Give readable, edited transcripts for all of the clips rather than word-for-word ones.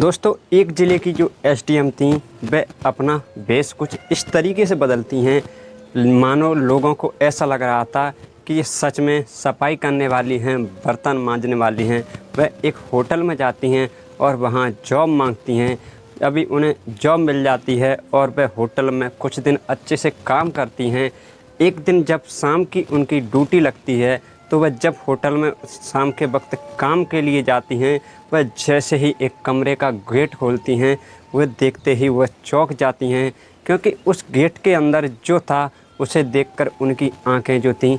दोस्तों, एक ज़िले की जो एसडीएम थी वह अपना भेष कुछ इस तरीके से बदलती हैं, मानो लोगों को ऐसा लग रहा था कि ये सच में सफाई करने वाली हैं, बर्तन मांजने वाली हैं। वह एक होटल में जाती हैं और वहाँ जॉब मांगती हैं। अभी उन्हें जॉब मिल जाती है और वह होटल में कुछ दिन अच्छे से काम करती हैं। एक दिन जब शाम की उनकी ड्यूटी लगती है तो वह जब होटल में शाम के वक्त काम के लिए जाती हैं, वह जैसे ही एक कमरे का गेट खोलती हैं, वह देखते ही वह चौंक जाती हैं, क्योंकि उस गेट के अंदर जो था उसे देखकर उनकी आंखें जो थीं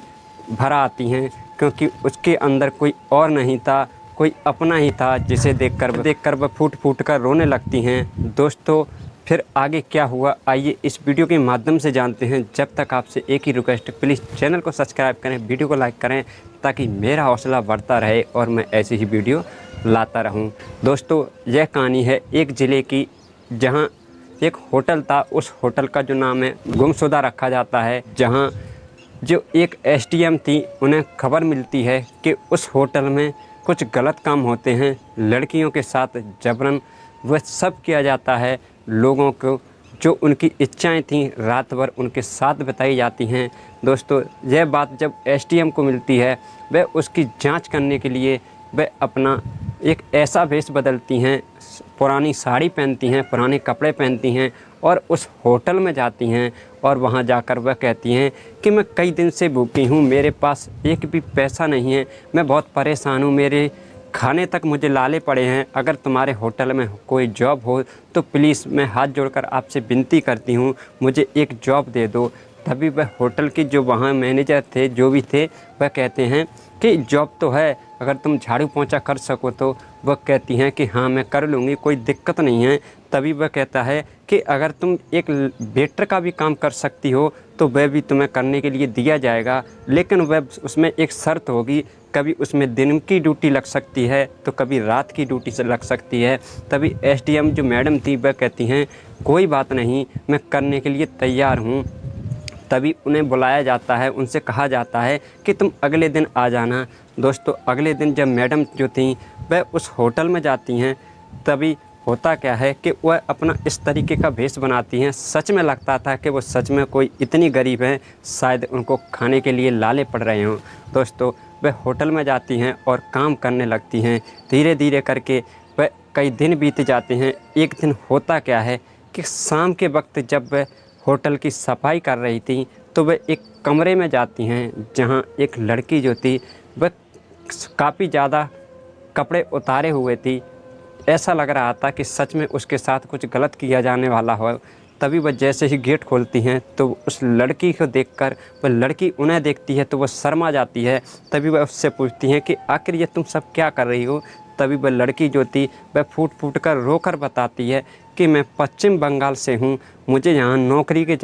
भर आती हैं, क्योंकि उसके अंदर कोई और नहीं था, कोई अपना ही था जिसे देखकर वह फूट फूट कर रोने लगती हैं। दोस्तों, फिर आगे क्या हुआ, आइए इस वीडियो के माध्यम से जानते हैं। जब तक आपसे एक ही रिक्वेस्ट, प्लीज़ चैनल को सब्सक्राइब करें, वीडियो को लाइक करें, ताकि मेरा हौसला बढ़ता रहे और मैं ऐसी ही वीडियो लाता रहूं। दोस्तों, यह कहानी है एक ज़िले की, जहां एक होटल था। उस होटल का जो नाम है गुमशुदा रखा जाता है। जहां जो एक एसडीएम थी, उन्हें खबर मिलती है कि उस होटल में कुछ गलत काम होते हैं, लड़कियों के साथ जबरन वह सब किया जाता है। लोगों को जो उनकी इच्छाएं थीं रात भर उनके साथ बताई जाती हैं। दोस्तों, यह बात जब एसडीएम को मिलती है, वह उसकी जांच करने के लिए वह अपना एक ऐसा भेष बदलती हैं, पुरानी साड़ी पहनती हैं, पुराने कपड़े पहनती हैं और उस होटल में जाती हैं। और वहां जाकर वह कहती हैं कि मैं कई दिन से भूखी हूं, मेरे पास एक भी पैसा नहीं है, मैं बहुत परेशान हूं, मेरे खाने तक मुझे लाले पड़े हैं। अगर तुम्हारे होटल में कोई जॉब हो तो प्लीज़ मैं हाथ जोड़कर आपसे विनती करती हूँ, मुझे एक जॉब दे दो। तभी वह होटल के जो वहाँ मैनेजर थे, जो भी थे, वह कहते हैं कि जॉब तो है, अगर तुम झाड़ू पोंछा कर सको तो। वह कहती हैं कि हाँ, मैं कर लूँगी, कोई दिक्कत नहीं है। तभी वह कहता है कि अगर तुम एक वेटर का भी काम कर सकती हो तो वह भी तुम्हें करने के लिए दिया जाएगा, लेकिन वह उसमें एक शर्त होगी, कभी उसमें दिन की ड्यूटी लग सकती है तो कभी रात की ड्यूटी से लग सकती है। तभी एसडीएम जो मैडम थी वह कहती हैं कोई बात नहीं, मैं करने के लिए तैयार हूँ। तभी उन्हें बुलाया जाता है, उनसे कहा जाता है कि तुम अगले दिन आ जाना। दोस्तों, अगले दिन जब मैडम जो थी वह उस होटल में जाती हैं, तभी होता क्या है कि वह अपना इस तरीके का भेष बनाती हैं। सच में लगता था कि वो सच में कोई इतनी गरीब हैं, शायद उनको खाने के लिए लाले पड़ रहे हों। दोस्तों, वह होटल में जाती हैं और काम करने लगती हैं। धीरे धीरे करके वह कई दिन बीत जाते हैं। एक दिन होता क्या है कि शाम के वक्त जब वह होटल की सफाई कर रही थी तो वह एक कमरे में जाती हैं, जहां एक लड़की जो थी वह काफ़ी ज़्यादा कपड़े उतारे हुए थी। ऐसा लग रहा था कि सच में उसके साथ कुछ गलत किया जाने वाला हो। तभी वह जैसे ही गेट खोलती हैं तो उस लड़की को देखकर वह लड़की उन्हें देखती है तो वह शर्मा जाती है। तभी वह उससे पूछती हैं कि आखिर ये तुम सब क्या कर रही हो। तभी वह लड़की जो थी वह फूट फूट कर रोकर बताती है कि मैं पश्चिम बंगाल से हूँ, मुझे यहाँ नौकरी के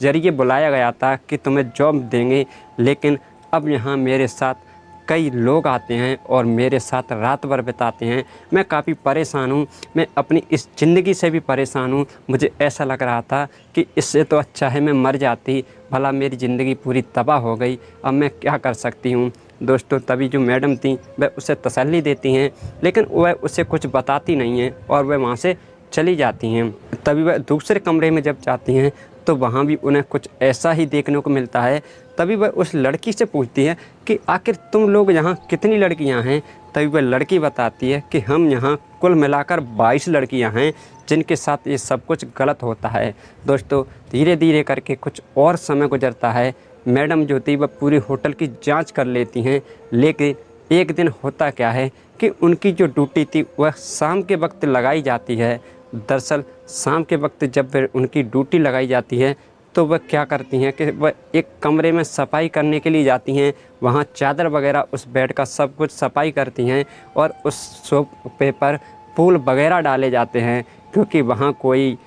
जरिए बुलाया गया था कि तुम्हें जॉब देंगे, लेकिन अब यहाँ मेरे साथ कई लोग आते हैं और मेरे साथ रात भर बिताते हैं। मैं काफ़ी परेशान हूँ, मैं अपनी इस ज़िंदगी से भी परेशान हूँ। मुझे ऐसा लग रहा था कि इससे तो अच्छा है मैं मर जाती, भला मेरी ज़िंदगी पूरी तबाह हो गई, अब मैं क्या कर सकती हूँ। दोस्तों, तभी जो मैडम थी वह उसे तसल्ली देती हैं, लेकिन वह उसे कुछ बताती नहीं हैं और वह वहाँ से चली जाती हैं। तभी वह दूसरे कमरे में जब जाती हैं तो वहाँ भी उन्हें कुछ ऐसा ही देखने को मिलता है। तभी वह उस लड़की से पूछती है कि आखिर तुम लोग यहाँ कितनी लड़कियाँ हैं। तभी वह लड़की बताती है कि हम यहाँ कुल मिलाकर 22 लड़कियाँ हैं जिनके साथ ये सब कुछ गलत होता है। दोस्तों, धीरे धीरे करके कुछ और समय गुजरता है। मैडम जो थी वह पूरे होटल की जाँच कर लेती हैं, लेकिन एक दिन होता क्या है कि उनकी जो ड्यूटी थी वह शाम के वक्त लगाई जाती है। दरअसल शाम के वक्त जब उनकी ड्यूटी लगाई जाती है तो वह क्या करती हैं कि वह एक कमरे में सफाई करने के लिए जाती हैं। वहाँ चादर वगैरह, उस बेड का सब कुछ सफाई करती हैं और उस सोफे पर फूल वगैरह डाले जाते हैं, क्योंकि वहाँ कोई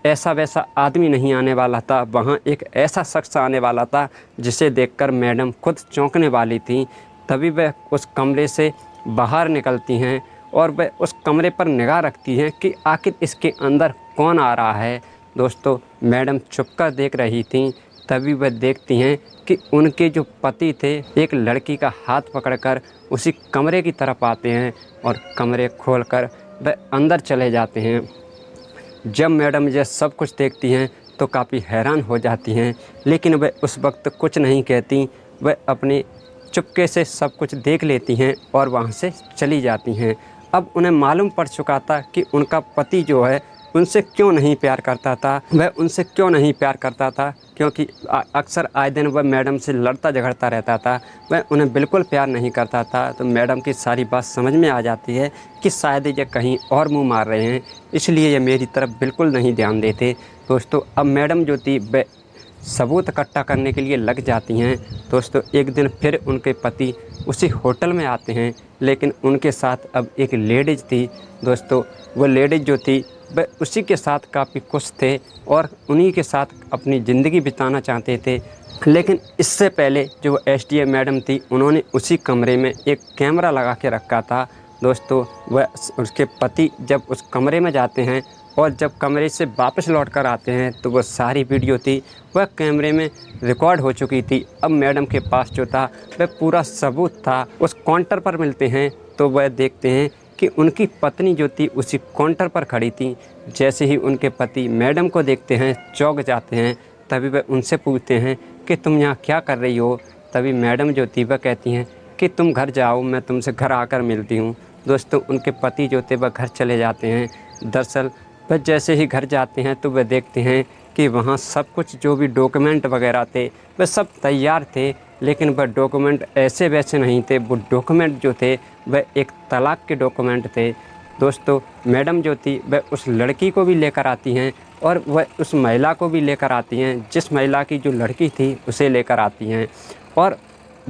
ऐसा वैसा आदमी नहीं आने वाला था। वहाँ एक ऐसा शख्स आने वाला था जिसे देखकर मैडम खुद चौंकने वाली थी। तभी वह उस कमरे से बाहर निकलती हैं और वह उस कमरे पर निगाह रखती हैं कि आखिर इसके अंदर कौन आ रहा है। दोस्तों, मैडम छुपकर देख रही थीं। तभी वह देखती हैं कि उनके जो पति थे एक लड़की का हाथ पकड़कर उसी कमरे की तरफ आते हैं और कमरे खोलकर वह अंदर चले जाते हैं। जब मैडम यह सब कुछ देखती हैं तो काफ़ी हैरान हो जाती हैं, लेकिन वह उस वक्त कुछ नहीं कहती। वह अपने चुपके से सब कुछ देख लेती हैं और वहाँ से चली जाती हैं। अब उन्हें मालूम पड़ चुका था कि उनका पति जो है उनसे क्यों नहीं प्यार करता था। वह उनसे क्यों नहीं प्यार करता था, क्योंकि अक्सर आए दिन वह मैडम से लड़ता झगड़ता रहता था। वह उन्हें बिल्कुल प्यार नहीं करता था। तो मैडम की सारी बात समझ में आ जाती है कि शायद ये कहीं और मुँह मार रहे हैं, इसलिए ये मेरी तरफ बिल्कुल नहीं ध्यान देते। दोस्तों, अब मैडम जो थी वह सबूत इकट्ठा करने के लिए लग जाती हैं। दोस्तों, एक दिन फिर उनके पति उसी होटल में आते हैं, लेकिन उनके साथ अब एक लेडीज़ थी। दोस्तों, वो लेडीज़ जो थी वह उसी के साथ काफ़ी खुश थे और उन्हीं के साथ अपनी ज़िंदगी बिताना चाहते थे। लेकिन इससे पहले जो एसडीएम मैडम थी, उन्होंने उसी कमरे में एक कैमरा लगा के रखा था। दोस्तों, वह उसके पति जब उस कमरे में जाते हैं और जब कमरे से वापस लौट कर आते हैं तो वह सारी वीडियो थी वह कैमरे में रिकॉर्ड हो चुकी थी। अब मैडम के पास जो था वह पूरा सबूत था। उस काउंटर पर मिलते हैं तो वह देखते हैं कि उनकी पत्नी जो थी उसी काउंटर पर खड़ी थी। जैसे ही उनके पति मैडम को देखते हैं चौंक जाते हैं। तभी वह उनसे पूछते हैं कि तुम यहाँ क्या कर रही हो। तभी मैडम जो थी वह कहती हैं कि तुम घर जाओ, मैं तुमसे घर आकर मिलती हूँ। दोस्तों, उनके पति जो थे वह घर चले जाते हैं। दरअसल वह जैसे ही घर जाते हैं तो वह देखते हैं कि वहाँ सब कुछ जो भी डॉक्यूमेंट वगैरह थे वह सब तैयार थे, लेकिन वह डॉक्यूमेंट ऐसे वैसे नहीं थे। वो डॉक्यूमेंट जो थे वह एक तलाक के डॉक्यूमेंट थे। दोस्तों, मैडम जो थी वह उस लड़की को भी लेकर आती हैं और वह उस महिला को भी लेकर आती हैं, जिस महिला की जो लड़की थी उसे लेकर आती हैं। और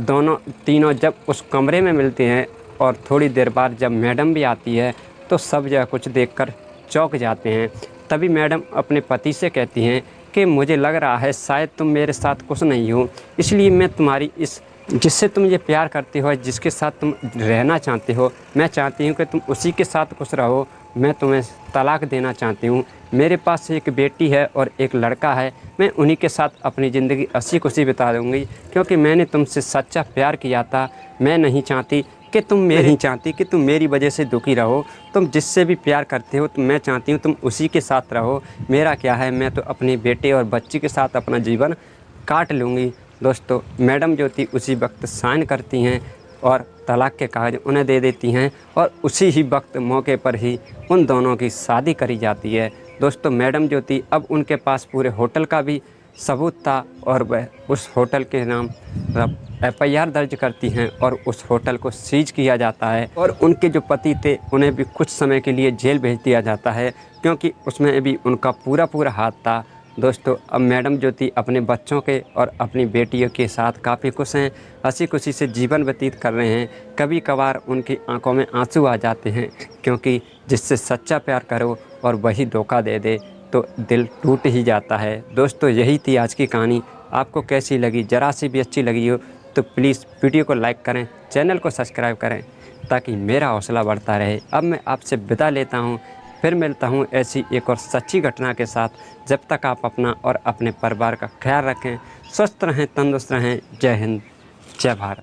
दोनों तीनों जब उस कमरे में मिलते हैं और थोड़ी देर बाद जब मैडम भी आती है तो सब यह कुछ देखकर चौंक जाते हैं। तभी मैडम अपने पति से कहती हैं कि मुझे लग रहा है शायद तुम मेरे साथ खुश नहीं हो, इसलिए मैं तुम्हारी इस जिससे तुम ये प्यार करते हो, जिसके साथ तुम रहना चाहते हो, मैं चाहती हूँ कि तुम उसी के साथ खुश रहो। मैं तुम्हें तलाक देना चाहती हूँ। मेरे पास एक बेटी है और एक लड़का है। मैं उन्हीं के साथ अपनी ज़िंदगी हंसी खुशी बिता दूँगी, क्योंकि मैंने तुमसे सच्चा प्यार किया था। मैं नहीं चाहती कि तुम मेरी वजह से दुखी रहो। तुम जिससे भी प्यार करते हो तो मैं चाहती हूँ तुम उसी के साथ रहो। मेरा क्या है, मैं तो अपने बेटे और बच्ची के साथ अपना जीवन काट लूँगी। दोस्तों, मैडम जो थी उसी वक्त साइन करती हैं और तलाक के कागज़ उन्हें दे देती हैं और उसी ही वक्त मौके पर ही उन दोनों की शादी करी जाती है। दोस्तों, मैडम जो थी अब उनके पास पूरे होटल का भी सबूत था और वह उस होटल के नाम FIR दर्ज करती हैं और उस होटल को सीज किया जाता है। और उनके जो पति थे उन्हें भी कुछ समय के लिए जेल भेज दिया जाता है, क्योंकि उसमें भी उनका पूरा हाथ था। दोस्तों, अब मैडम जो थी अपने बच्चों के और अपनी बेटियों के साथ काफ़ी खुश हैं, हंसी खुशी से जीवन व्यतीत कर रहे हैं। कभी कभार उनकी आंखों में आंसू आ जाते हैं, क्योंकि जिससे सच्चा प्यार करो और वही धोखा दे दे तो दिल टूट ही जाता है। दोस्तों, यही थी आज की कहानी। आपको कैसी लगी? ज़रा सी भी अच्छी लगी हो तो प्लीज़ वीडियो को लाइक करें, चैनल को सब्सक्राइब करें, ताकि मेरा हौसला बढ़ता रहे। अब मैं आपसे विदा लेता हूँ, फिर मिलता हूँ ऐसी एक और सच्ची घटना के साथ। जब तक आप अपना और अपने परिवार का ख्याल रखें, स्वस्थ रहें, तंदुरुस्त रहें। जय हिंद, जय भारत।